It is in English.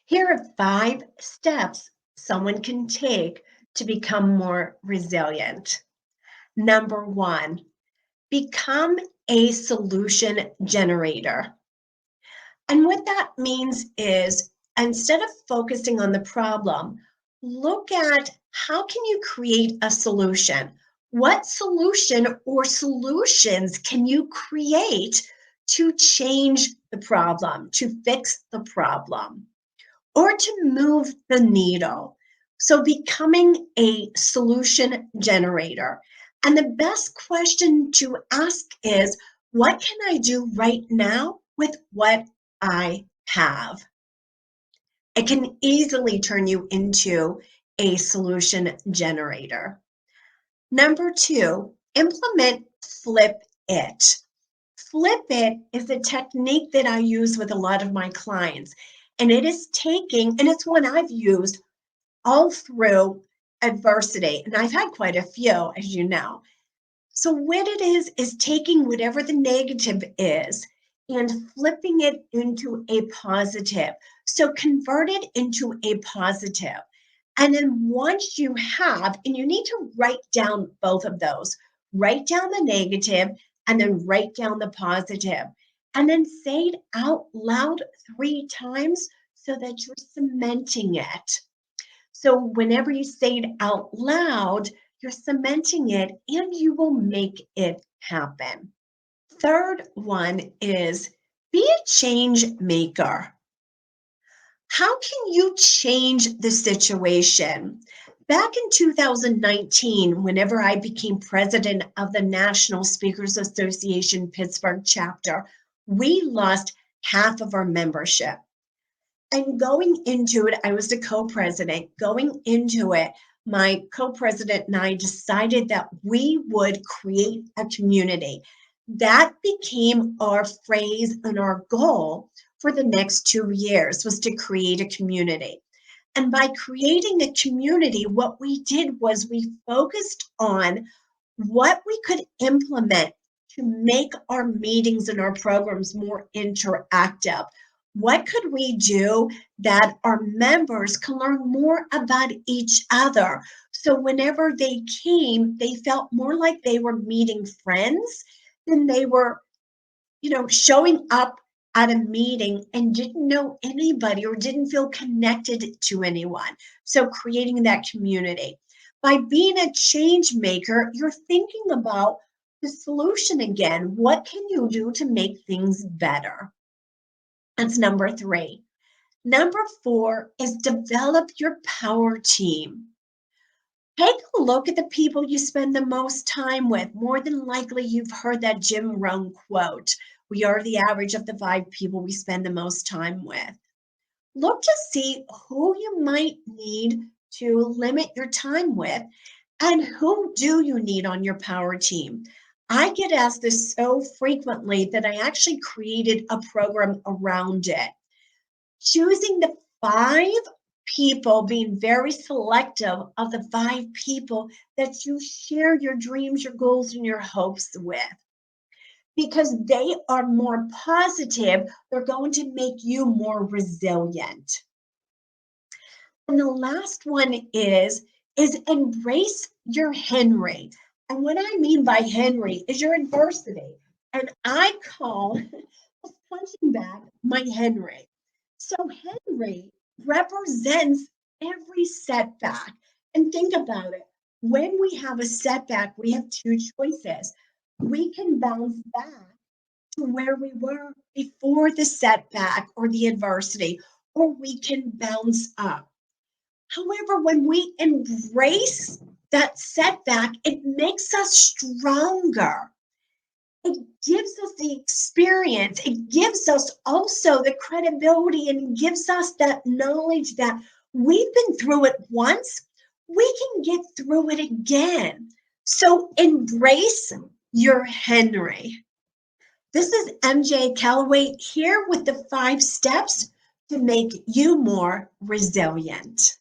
Here are 5 steps someone can take to become more resilient. Number 1, become a solution generator. And what that means is instead of focusing on the problem, look at how can you create a solution? What solution or solutions can you create to change the problem, to fix the problem, or to move the needle? So becoming a solution generator. And the best question to ask is, what can I do right now with what I have? It can easily turn you into a solution generator. Number 2, implement flip it. Flip it is a technique that I use with a lot of my clients. And it is taking, and it's one I've used all through adversity. And I've had quite a few, as you know. So what it is taking whatever the negative is and flipping it into a positive. So convert it into a positive. And then once you have, and you need to write down both of those, write down the negative and then write down the positive. And then say it out loud 3 times so that you're cementing it. So whenever you say it out loud, you're cementing it and you will make it happen. Third one is be a change maker. How can you change the situation? Back in 2019, whenever I became president of the National Speakers Association Pittsburgh chapter, we lost half of our membership. And going into it, I was the co-president. Going into it, my co-president and I decided that we would create a community. That became our phrase and our goal for the next 2 years was to create a community. And by creating a community, what we did was we focused on what we could implement to make our meetings and our programs more interactive. What could we do that our members can learn more about each other? So whenever they came, they felt more like they were meeting friends than they were, showing up at a meeting and didn't know anybody or didn't feel connected to anyone. So creating that community. By being a change maker, you're thinking about the solution again. What can you do to make things better? That's number 3. Number 4 is develop your power team. Take a look at the people you spend the most time with. More than likely, you've heard that Jim Rohn quote, "We are the average of the 5 people we spend the most time with." Look to see who you might need to limit your time with and who do you need on your power team. I get asked this so frequently that I actually created a program around it. Choosing the 5 people, being very selective of the 5 people that you share your dreams, your goals, and your hopes with. Because they are more positive, they're going to make you more resilient. And the last one is embrace your Henry. And what I mean by Henry is your adversity. And I call this punching bag my Henry. So Henry represents every setback. And think about it. When we have a setback, we have 2 choices. We can bounce back to where we were before the setback or the adversity, or we can bounce up. However, when we embrace that setback, it makes us stronger. It gives us the experience. It gives us also the credibility and gives us that knowledge that we've been through it once, we can get through it again. So embrace your Henry. This is MJ Callaway here with the 5 steps to make you more resilient.